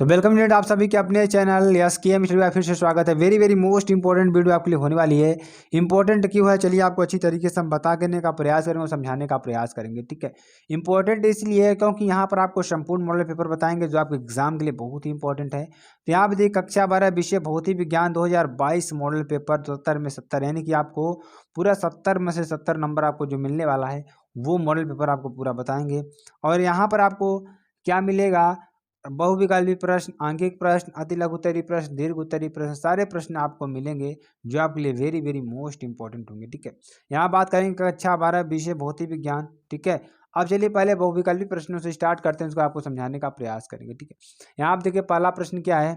तो welcome unit आप सभी के अपने चैनल यस के एम स्टडी फिर से स्वागत है। Very very most important video आपके लिए होने वाली है। इंपॉर्टेंट क्यों है, चलिए आपको अच्छी तरीके से हम बता करने का प्रयास करेंगे और समझाने का प्रयास करेंगे। ठीक है, इंपॉर्टेंट इसलिए है क्योंकि यहाँ पर आपको संपूर्ण मॉडल पेपर बताएंगे जो आपके एग्जाम के लिए बहुत ही इंपॉर्टेंट है। तो यहाँ पर देखिए कक्षा 12 विषय भौतिक विज्ञान 2022 मॉडल पेपर 70 में 70, यानी कि आपको पूरा 70 में से 70 नंबर आपको जो मिलने वाला है वो मॉडल पेपर आपको पूरा बताएंगे। और यहाँ पर आपको क्या मिलेगा, बहुविकल्पी प्रश्न, आंकिक प्रश्न, अति लघु उत्तरीय प्रश्न, दीर्घ उत्तरीय प्रश्न, सारे प्रश्न आपको मिलेंगे जो आपके लिए वेरी वेरी मोस्ट इंपॉर्टेंट होंगे। ठीक है, यहाँ बात करेंगे कक्षा 12 विषय भौतिक विज्ञान। ठीक है, अब चलिए पहले बहुविकल्पी प्रश्नों से स्टार्ट करते हैं, उसको आपको समझाने का प्रयास करेंगे। ठीक है, यहाँ आप देखिए पहला प्रश्न क्या है,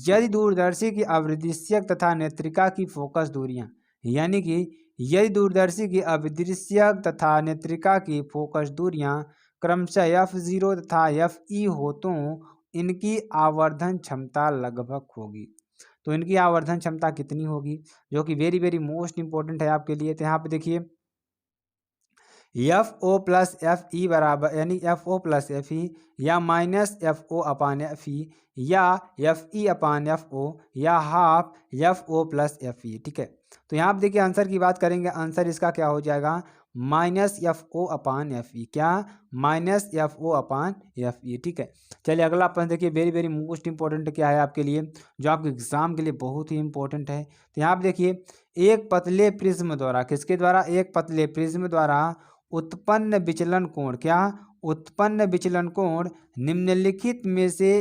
यदि दूरदर्शी की अवृद्धिस्यक तथा नेत्रिका की फोकस दूरियां, यानी कि यदि दूरदर्शी की अवृद्धिस्यक तथा नेत्रिका की फोकस दूरियां क्रमशः F0 तथा Fe हो तो इनकी आवर्धन क्षमता लगभग होगी। तो इनकी आवर्धन क्षमता कितनी होगी, जो कि वेरी वेरी मोस्ट इंपॉर्टेंट है आपके लिए। तो यहाँ पे देखिए FO प्लस FE बराबर, यानी FO प्लस FE या माइनस FO अपान FE या FE अपान FO या हाफ FO प्लस FE। ठीक है, तो यहाँ आप देखिए आंसर की बात करेंगे, आंसर इसका क्या हो जाएगा, माइनस FO अपान FE। क्या, माइनस FO अपान FE। ठीक है, चलिए अगला प्रश्न देखिए, वेरी वेरी मोस्ट इंपॉर्टेंट क्या है आपके लिए, जो आपके एग्जाम के लिए बहुत ही इंपॉर्टेंट है। तो यहाँ आप देखिए एक पतले प्रिज्म द्वारा, किसके द्वारा, एक पतले प्रिज्म द्वारा उत्पन्न विचलन कोण, क्या, उत्पन्न विचलन कोण निम्नलिखित में से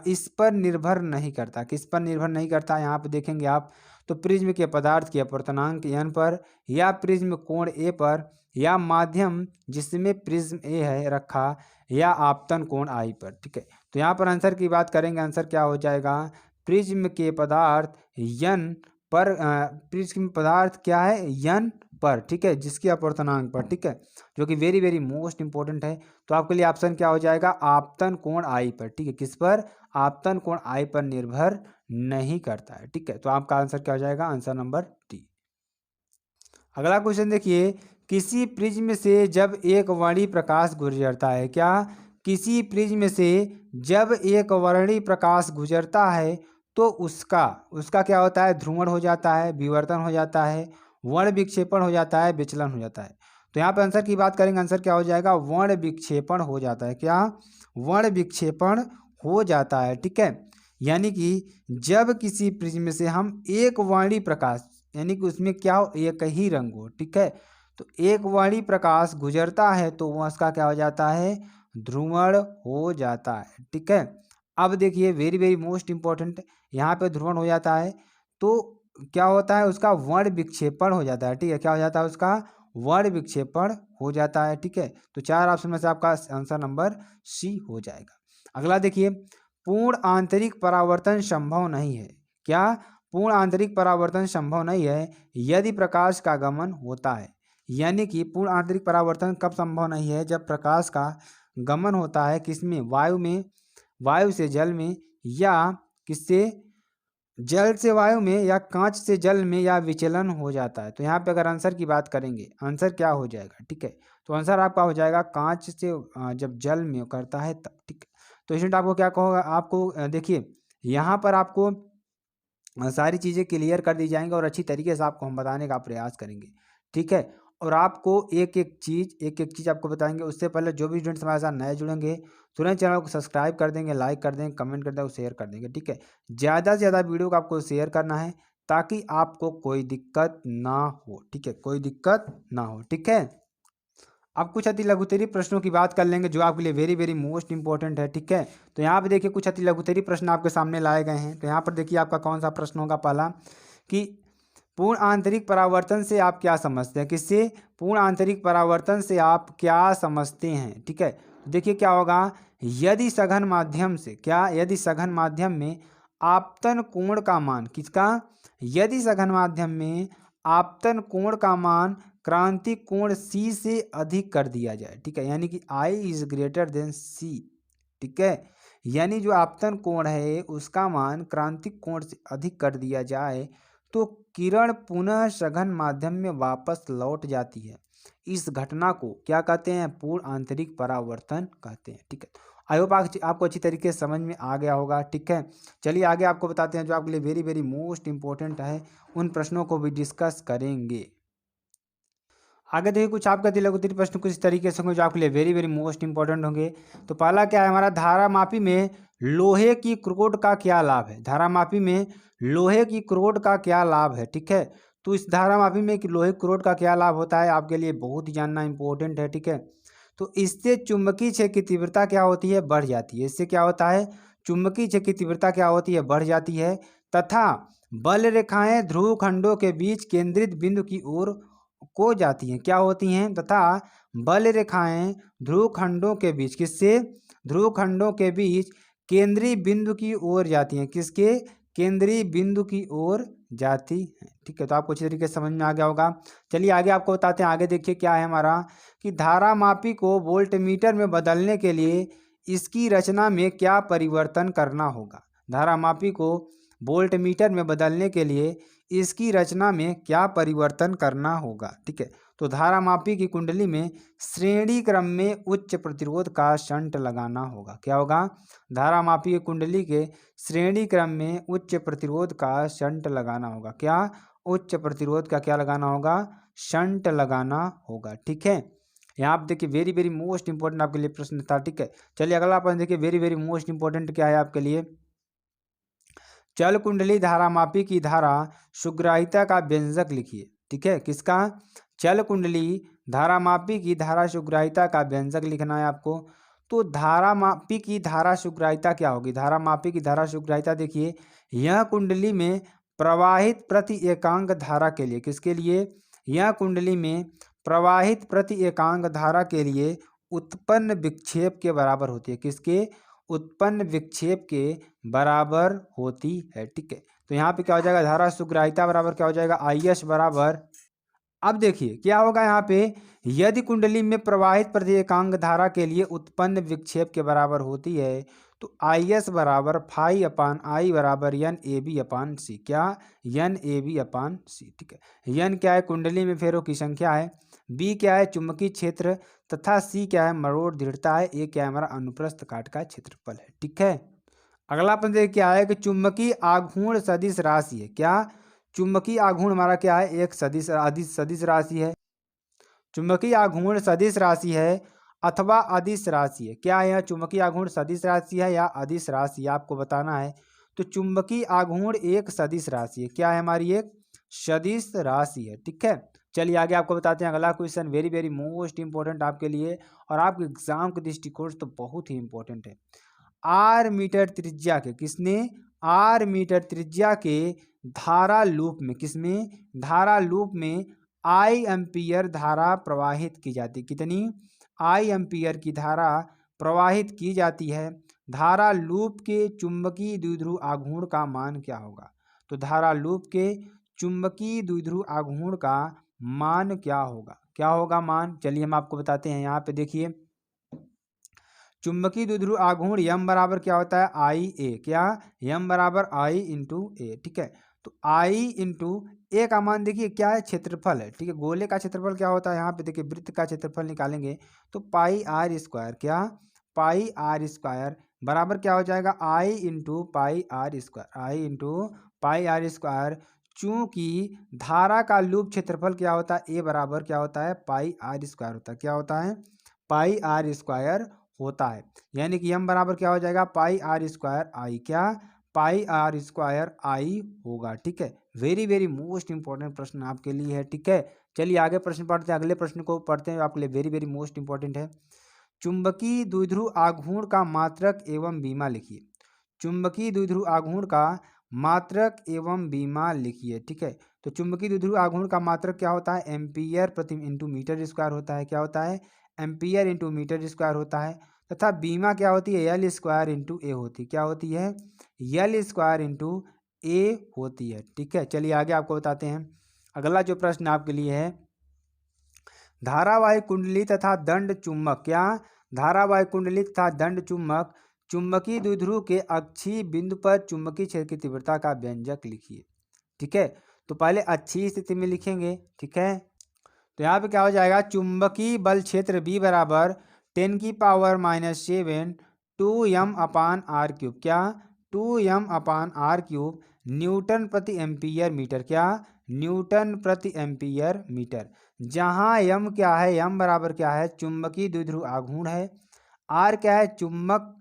इस पर निर्भर नहीं करता। किस पर निर्भर नहीं करता, यहाँ पे देखेंगे आप, तो प्रिज्म के पदार्थ के अपवर्तनांक n पर, या प्रिज्म कोण a पर, या माध्यम जिसमें प्रिज्म a है रखा, या आपतन कोण I पर। ठीक है, तो यहाँ पर आंसर की बात करेंगे, आंसर क्या हो जाएगा, प्रिज्म के पदार्थ n पर, प्रिज्म पदार्थ क्या है, n पर। ठीक है, जिसकी अपवर्तनांक पर। ठीक है, जो कि वेरी वेरी मोस्ट इंपॉर्टेंट है। तो आपके लिए ऑप्शन क्या हो जाएगा, आपतन कोण I पर। ठीक है, किस पर, आपतन कोण I पर निर्भर नहीं करता है। ठीक है, तो आपका आंसर क्या हो जाएगा, आंसर नंबर डी। अगला क्वेश्चन देखिए, किसी प्रिज्म से जब एक वर्णी प्रकाश गुजरता है, क्या, किसी प्रिज्म से जब एक वर्णी प्रकाश गुजरता है तो उसका उसका क्या होता है, ध्रुवण हो जाता है, विवर्तन हो जाता है, वर्ण विक्षेपण हो जाता है, विचलन हो जाता है। तो यहाँ पर आंसर की बात करेंगे, आंसर क्या हो जाएगा, वर्ण विक्षेपण हो जाता है। क्या, वर्ण विक्षेपण हो जाता है। ठीक है, यानी कि जब किसी प्रिज्म से हम एक वर्णी प्रकाश, यानी कि उसमें क्या हो, एक ही रंग हो। ठीक है, तो एक वर्णी प्रकाश गुजरता है तो वह उसका क्या हो जाता है, ध्रुवण हो जाता है। ठीक है, अब देखिए वेरी वेरी मोस्ट इंपॉर्टेंट, यहाँ पे ध्रुवण हो जाता है तो क्या होता है, उसका वर्ण विक्षेपण हो जाता है। ठीक है, क्या हो जाता है, उसका वर्ण विक्षेपण हो जाता है। ठीक है, तो चार ऑप्शन में से आपका आंसर नंबर सी हो जाएगा। अगला देखिए, पूर्ण आंतरिक परावर्तन संभव नहीं है। क्या, पूर्ण आंतरिक परावर्तन संभव नहीं है यदि प्रकाश का गमन होता है। यानी कि पूर्ण आंतरिक परावर्तन कब संभव नहीं है, जब प्रकाश का गमन होता है, किसमें, वायु में, वायु से जल में, या किससे, जल से वायु में, या कांच से जल में, या विचलन हो जाता है। तो यहाँ पे अगर आंसर की बात करेंगे, आंसर क्या हो जाएगा। ठीक है, तो आंसर आपका हो जाएगा कांच से जब जल में करता है तब। ठीक है, तो स्टूडेंट आपको क्या कहोगा, आपको देखिए यहाँ पर आपको सारी चीज़ें क्लियर कर दी जाएंगी और अच्छी तरीके से आपको हम बताने का प्रयास करेंगे। ठीक है, और आपको एक एक चीज़ आपको बताएंगे। उससे पहले जो भी स्टूडेंट्स हमारे साथ नए जुड़ेंगे, तुरंत चैनल को सब्सक्राइब कर देंगे, लाइक कर देंगे, कमेंट कर देंगे, शेयर कर देंगे। ठीक है, ज़्यादा से ज़्यादा वीडियो को आपको शेयर करना है ताकि आपको कोई दिक्कत ना हो। ठीक है, कोई दिक्कत ना हो। ठीक है, अब कुछ अति लघुत्तरीय प्रश्नों की बात कर लेंगे जो आपके लिए वेरी वेरी मोस्ट इंपॉर्टेंट है। ठीक है, तो यहाँ पे देखिए कुछ अति लघुत्तरीय प्रश्न आपके सामने लाए गए हैं। तो यहाँ पर देखिए आपका कौन सा प्रश्न होगा, पहला कि पूर्ण आंतरिक परावर्तन से आप क्या समझते हैं, किससे, पूर्ण आंतरिक परावर्तन से आप क्या समझते हैं। ठीक है, देखिए क्या होगा, यदि सघन माध्यम से, क्या, यदि सघन माध्यम में आपतन कोण का मान, किसका, यदि सघन माध्यम में आपतन कोण का मान क्रांतिक कोण C से अधिक कर दिया जाए। ठीक है, यानी कि I is greater than C। ठीक है, यानी जो आपतन कोण है उसका मान क्रांतिक कोण से अधिक कर दिया जाए तो किरण पुनः सघन माध्यम में वापस लौट जाती है। इस घटना को क्या कहते हैं, पूर्ण आंतरिक परावर्तन कहते हैं। ठीक है, आई होप आपको अच्छी तरीके से समझ में आ गया होगा, ठीक है। चलिए आगे आपको बताते हैं जो आपके लिए वेरी वेरी मोस्ट इंपॉर्टेंट है, उन प्रश्नों को भी डिस्कस करेंगे। आगे देखिए कुछ आपका दिलगुतिर प्रश्न कुछ इस तरीके से होंगे जो आपके लिए वेरी वेरी मोस्ट इंपॉर्टेंट होंगे। तो पहला क्या है हमारा, धारामापी में लोहे की क्रोड का क्या लाभ है। धारामापी में लोहे की क्रोड का क्या लाभ है, ठीक है। तो इस धारामापी में कि लोहे क्रोड का क्या लाभ होता है आपके लिए बहुत ही जानना इंपॉर्टेंट है, ठीक है। तो इससे चुंबकीय क्षेत्र की तीव्रता क्या होती है, बढ़ जाती है। इससे क्या होता है, चुंबकीय क्षेत्र की तीव्रता क्या होती है, बढ़ जाती है। तथा बल रेखाएं ध्रुव खंडों के बीच केंद्रित बिंदु की ओर को जाती हैं, क्या होती हैं, तथा बल रेखाएं ध्रुव खंडों के बीच, किससे, ध्रुव खंडों के बीच केंद्रीय बिंदु की ओर जाती हैं, किसके, केंद्रीय बिंदु की ओर जाती हैं, ठीक है। तो आपको अच्छी तरीके से समझ में आ गया होगा। चलिए आगे आपको बताते हैं, आगे देखिए क्या है हमारा कि धारामापी को वोल्टमीटर में बदलने के लिए इसकी रचना में क्या परिवर्तन करना होगा। धारामापी को वोल्टमीटर में बदलने के लिए इसकी रचना में क्या परिवर्तन करना होगा, ठीक है। तो धारामापी की कुंडली में श्रेणी क्रम में उच्च प्रतिरोध का शंट लगाना होगा, क्या होगा, धारामापी की कुंडली के श्रेणी क्रम में उच्च प्रतिरोध का शंट लगाना होगा, क्या, उच्च प्रतिरोध का क्या लगाना होगा, शंट लगाना होगा, ठीक है। यहाँ आप देखिए वेरी वेरी मोस्ट इंपॉर्टेंट आपके लिए प्रश्न था, ठीक है। चलिए अगला प्रश्न देखिए वेरी वेरी मोस्ट इंपॉर्टेंट क्या है आपके लिए, चल कुंडली धारामापी की धारा सुग्राहिता का व्यंजक लिखिए, ठीक है। किसका, चल कुंडली धारामापी की धारा सुग्राहिता का व्यंजक लिखना है आपको। तो धारामापी की धारा सुग्राहिता क्या होगी, धारामापी की धारा सुग्राहिता देखिए, यह कुंडली में प्रवाहित प्रति एकांक धारा के लिए, किसके लिए, यह कुंडली में प्रवाहित प्रति एकांक धारा के लिए उत्पन्न विक्षेप के बराबर होती है, किसके, उत्पन्न विक्षेप के बराबर होती है, ठीक है। तो यहाँ पे क्या हो जाएगा, धारा सुग्राहिता बराबर क्या हो जाएगा, IS बराबर, अब देखिए क्या होगा यहाँ पे, यदि कुंडली में प्रवाहित प्रति एकांक धारा के लिए उत्पन्न विक्षेप के बराबर होती है तो IS बराबर फाई अपान आई बराबर NAB अपान सी, क्या, NAB अपान सी, ठीक है। N क्या है, कुंडली में फेरों की संख्या है, B क्या है, चुंबकीय क्षेत्र, तथा C क्या है, मरोड़ दृढ़ता है, A क्या है, हमारा अनुप्रस्थ काट का क्षेत्रफल है, ठीक है। अगला प्रश्न देखिए क्या है कि चुंबकीय आघूर्ण सदिश राशि है, क्या, चुंबकीय आघूर्ण हमारा क्या है, एक सदिश राशि है। चुंबकीय आघूर्ण सदिश राशि है अथवा अदिश राशि है, क्या है, यह चुंबकीय आघूर्ण सदिश राशि है या अदिश राशि है, आपको बताना है। तो चुंबकीय आघूर्ण एक सदिश राशि है, क्या है, हमारी एक सदिश राशि है, ठीक है। चलिए आगे आपको बताते हैं अगला question very very most important आपके लिए और आपके एग्जाम के दृष्टिकोण से तो बहुत ही इंपॉर्टेंट है। आर मीटर त्रिज्या के, किसने, आर मीटर त्रिज्या के धारा लूप में, किसमें, धारा लूप में आई एम्पियर धारा प्रवाहित की जाती, कितनी, आई एम्पियर की धारा प्रवाहित की जाती है। धारा लूप के चुंबकीय द्विध्रुव आघूर्ण का मान क्या होगा। तो धारा लूप के चुंबकीय द्विध्रुव आघूर्ण का मान क्या होगा, क्या होगा मान, चलिए हम आपको बताते हैं। यहाँ पे देखिए चुंबकीय द्विध्रुव आघूर्ण यम बराबर क्या होता है, आई ए, क्या, यम बराबर आई इंटू ए, ठीक है। तो आई इंटू ए का मान देखिए क्या है, क्षेत्रफल है, ठीक है। गोले का क्षेत्रफल क्या होता है, यहाँ पे देखिए वृत्त का क्षेत्रफल निकालेंगे तो पाई आर स्क्वायर, क्या, पाई आर स्क्वायर बराबर क्या हो जाएगा, I into pi r square, I into pi r square. चूंकि धारा का लूप क्षेत्रफल क्या होता है, ए बराबर क्या होता है, पाई आर स्क्वायर होता है, क्या होता है, पाई आर स्क्वायर होता है। यानी कि m बराबर क्या हो जाएगा, पाई आर स्क्वायर आई, क्या, पाई आर स्क्वायर आई होगा, ठीक है। वेरी वेरी मोस्ट इंपॉर्टेंट प्रश्न आपके लिए है, ठीक है। चलिए आगे प्रश्न पढ़ते हैं, अगले प्रश्न को पढ़ते हैं आपके लिए वेरी वेरी मोस्ट इंपॉर्टेंट है। चुंबकीय द्विध्रुव आघूर्ण का मात्रक एवं बीमा लिखिए। चुंबकीय द्विध्रुव आघूर्ण का मात्रक एवं बीमा लिखिए, ठीक है। तो चुंबकीय द्विध्रुव आघूर्ण का मात्रक क्या होता है, एम्पियर प्रति इंटू मीटर स्क्वायर होता है, क्या होता है, एम्पियर इंटू मीटर स्क्वायर होता है। तथा बीमा क्या होती है, एल स्क्वायर इंटू ए होती है, क्या होती है, एल स्क्वायर इंटू ए होती है, ठीक है। चलिए आगे आपको बताते हैं अगला जो प्रश्न आपके लिए है, धारावाही कुंडली तथा दंड चुंबक, क्या, धारावाही कुंडली तथा दंड चुंबक चुंबकीय द्विध्रुव के अक्षीय बिंदु पर चुंबकीय क्षेत्र की तीव्रता का व्यंजक लिखिए, ठीक है। तो पहले अच्छी स्थिति में लिखेंगे, ठीक है। तो यहाँ पे क्या हो जाएगा, चुंबकीय बल क्षेत्र B बराबर 10⁻⁷ 2m/r³ क्या 2m/r³ न्यूटन प्रति एम्पियर मीटर क्या न्यूटन प्रति एम्पियर मीटर। जहाँ m क्या है m बराबर क्या है चुंबकीय द्विध्रुव आघूर्ण है। r क्या है चुंबक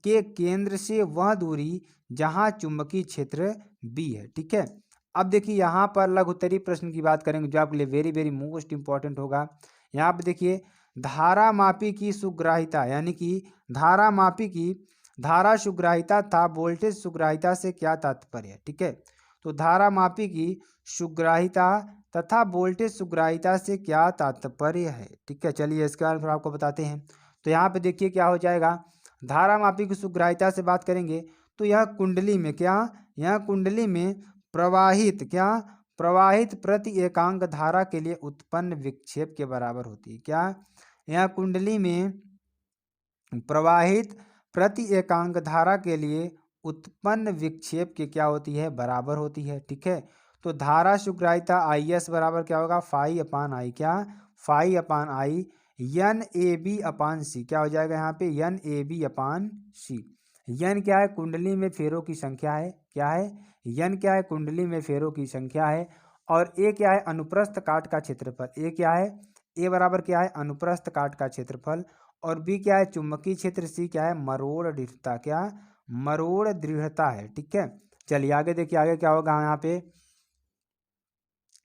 के केंद्र से वह दूरी जहाँ चुंबकीय क्षेत्र b है। ठीक है, अब देखिए यहाँ पर लघुत्तरीय प्रश्न की बात करेंगे जो आपके लिए वेरी वेरी मोस्ट इंपॉर्टेंट होगा। यहाँ पे देखिए धारामापी की सुग्राहिता यानी कि धारामापी की धारा सुग्राहिता था वोल्टेज सुग्राहिता से क्या तात्पर्य है। ठीक है, तो धारामापी की सुग्राहिता तथा वोल्टेज सुग्राहिता से क्या तात्पर्य है। ठीक है, चलिए इसके बारे में थोड़ा आपको बताते हैं। तो यहाँ पे देखिए क्या हो जाएगा धारामापी की सुग्राहिता से बात करेंगे तो यह कुंडली में क्या यह कुंडली में प्रवाहित प्रति एकांक धारा के लिए उत्पन्न विक्षेप के बराबर होती है। क्या यह कुंडली में प्रवाहित प्रति एकांक धारा के लिए उत्पन्न विक्षेप के क्या होती है बराबर होती है। ठीक है, तो धारा सुग्राहिता IS बराबर क्या होगा φ/I क्या φ/I NAB/C क्या हो जाएगा यहाँ पे NAB/C। यन क्या है कुंडली में फेरों की संख्या है क्या है यन क्या है कुंडली में फेरों की संख्या है। और ए क्या है अनुप्रस्थ काट का क्षेत्रफल ए क्या है ए बराबर क्या है अनुप्रस्थ काट का क्षेत्रफल। और बी क्या है चुंबकीय क्षेत्र सी क्या है मरोड़ दृढ़ता क्या मरोड़ दृढ़ता है। ठीक है, चलिए आगे देखिए आगे क्या होगा यहाँ पे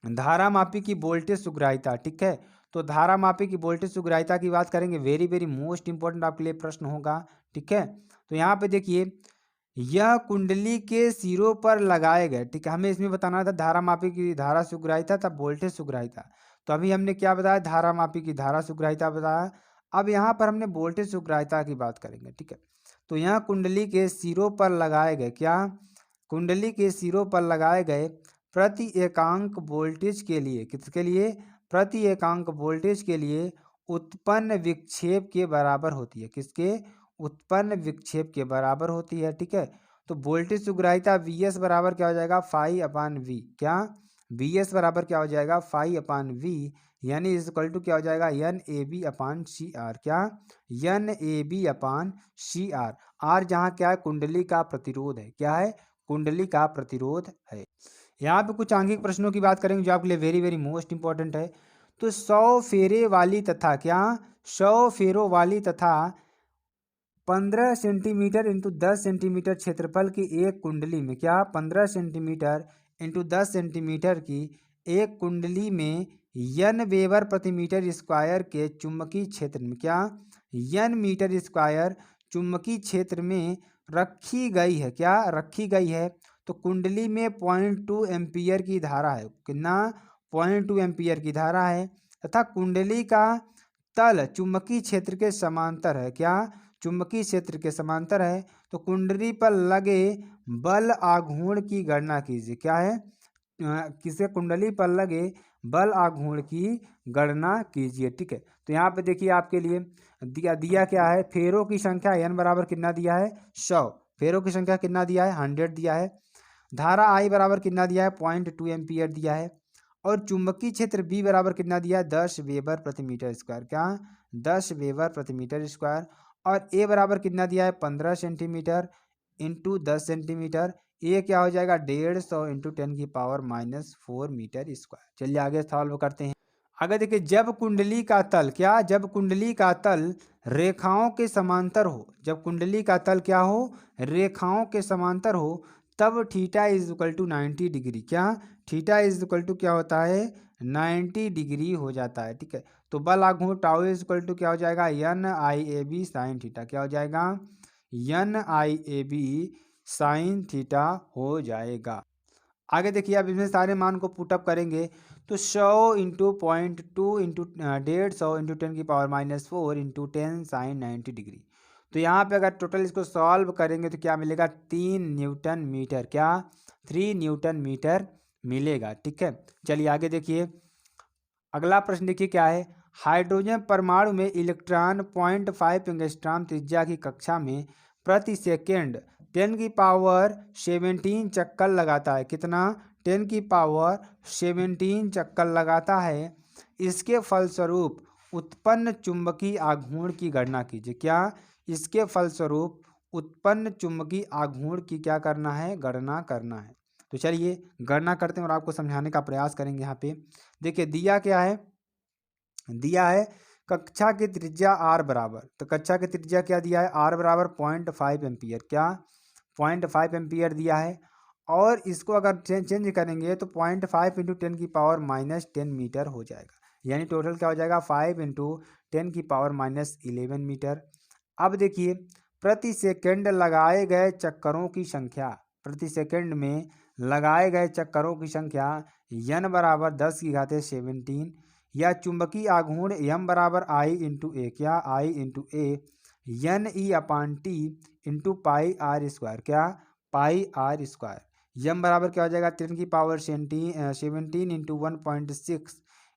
धारामापी की वोल्टेज सुग्राहिता। ठीक है, तो धारामापी की वोल्टेज सुग्राहिता की बात करेंगे वेरी वेरी मोस्ट इंपॉर्टेंट आपके लिए प्रश्न होगा। ठीक है, तो यहाँ पे देखिए यह कुंडली के सिरों पर लगाए गए। ठीक है, हमें इसमें बताना था धारामापी की धारा सुग्राहिता तब वोल्टेज सुग्राहिता। तो अभी हमने क्या बताया धारामापी की धारा सुग्राहिता बताया। अब यहाँ पर हमने वोल्टेज सुग्राहिता की बात करेंगे। ठीक है, तो यहाँ कुंडली के सिरों पर लगाए गए क्या कुंडली के सिरों पर लगाए गए प्रति एकांक वोल्टेज के लिए किसके लिए प्रति एकांक वोल्टेज के लिए उत्पन्न विक्षेप के बराबर होती है। किसके उत्पन्न विक्षेप के बराबर होती है। ठीक है, तो वोल्टेज सुग्राहिता VS बराबर क्या हो जाएगा φ/V क्या VS बराबर क्या हो जाएगा φ/V यानी इक्वल टू क्या हो जाएगा NAB/CR क्या NAB/CR। R जहाँ क्या है कुंडली का प्रतिरोध है क्या है कुंडली का प्रतिरोध है। यहाँ पे कुछ आंगिक प्रश्नों की बात करेंगे जो आपके लिए वेरी वेरी मोस्ट इंपॉर्टेंट है। तो 100 फेरे वाली तथा क्या 100 फेरों वाली तथा 15 सेंटीमीटर इंटू 10 सेंटीमीटर क्षेत्रफल की एक कुंडली में क्या 15 सेंटीमीटर इंटू 10 सेंटीमीटर की एक कुंडली में यन वेबर प्रति मीटर स्क्वायर के चुंबकीय क्षेत्र में क्या यन मीटर स्क्वायर चुंबकीय क्षेत्र में रखी गई है क्या रखी गई है। तो कुंडली में 0.2 एम्पियर की धारा है कितना 0.2 एम्पियर की धारा है तथा कुंडली का तल चुंबकीय क्षेत्र के समांतर है क्या चुंबकीय क्षेत्र के समांतर है। तो कुंडली पर लगे बल आघूर्ण की गणना कीजिए क्या है किसे कुंडली पर लगे बल आघूर्ण की गणना कीजिए। ठीक है, तो यहाँ पे देखिए आपके लिए दिया क्या है फेरों की संख्या n बराबर कितना दिया है 100 फेरों की संख्या कितना दिया है 100 दिया है। धारा I बराबर कितना दिया है 0.2 एम्पियर दिया है। और चुंबकीय क्षेत्र B बराबर कितना दिया है 10 वेबर प्रति मीटर स्क्वायर क्या 10 वेबर प्रति मीटर स्क्वायर। और A बराबर कितना दिया है 15 सेंटीमीटर इंटू 10 सेंटीमीटर ये क्या हो जाएगा 150 इंटू 10⁻⁻4 मीटर स्क्वायर। चलिए आगे सॉल्व करते हैं। आगे देखिए जब कुंडली का तल क्या जब कुंडली का तल रेखाओं के समांतर हो जब कुंडली का तल क्या हो रेखाओं के समांतर हो तब theta is equal to 90 degree क्या थीटा इज इक्वल टू क्या होता है 90 डिग्री हो जाता है। ठीक है, तो बल आघूर्ण टाउ इज इक्वल टू क्या हो जाएगा NIAB साइन थीटा क्या हो जाएगा NIAB साइन थीटा हो जाएगा। आगे देखिए अब इसमें सारे मान को पुटअप करेंगे तो 100 into 0.2 into 150 into 10⁻⁻4 into 10 sine 90 degree. तो यहाँ पे अगर टोटल इसको सॉल्व करेंगे तो क्या मिलेगा 3 न्यूटन मीटर क्या 3 न्यूटन मीटर मिलेगा। ठीक है, चलिए आगे देखिए अगला प्रश्न देखिए क्या है हाइड्रोजन परमाणु में इलेक्ट्रॉन 0.5 एंगस्ट्रॉम त्रिज्या की कक्षा में प्रति सेकेंड 10⁻17 चक्कर लगाता है कितना 10⁻17 चक्कर लगाता है। इसके फलस्वरूप उत्पन्न चुंबकीय आघूर्ण की गणना कीजिए क्या इसके फलस्वरूप उत्पन्न चुंबकीय आघूर्ण की क्या करना है, गणना करना है। तो चलिए गणना करते हैं और आपको समझाने का प्रयास करेंगे। यहाँ पे देखिए दिया क्या है, दिया है कक्षा की त्रिज्या आर बराबर, तो कक्षा की त्रिज्या क्या दिया है, आर बराबर 0.5 एम्पियर, क्या 0.5 एम्पियर दिया है। और इसको अगर चेंज करेंगे तो 0.5 इंटू 10⁻⁻10 मीटर हो जाएगा, यानी टोटल क्या हो जाएगा 5 इंटू 10⁻11 मीटर। अब देखिए प्रति सेकंड लगाए गए चक्करों की संख्या, प्रति सेकंड में लगाए गए चक्करों की संख्या n बराबर 10⁻17 या चुंबकीय आघूर्ण m बराबर I इंटू ए, क्या I into a n e upon t into pi r square, क्या पाई आर स्क्वायर। m बराबर क्या हो जाएगा 10⁻17 into 1.6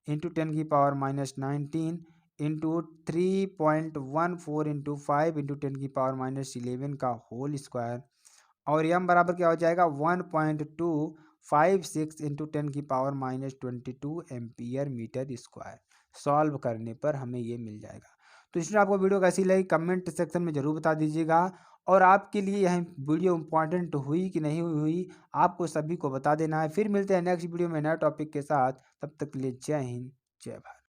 into 10⁻19 into 3.14 into 5 into 10⁻11 का होल स्क्वायर। और m बराबर क्या हो जाएगा 1.256 into 10⁻22 ampere metre square. Solve करने पर हमें ये मिल जाएगा। तो इसमें आपको वीडियो कैसी लगी कमेंट सेक्शन में ज़रूर बता दीजिएगा, और आपके लिए यह वीडियो इंपॉर्टेंट हुई कि नहीं हुई आपको सभी को बता देना है। फिर मिलते हैं नेक्स्ट वीडियो में नए टॉपिक के साथ, तब तक के लिए जय हिंद जय भारत।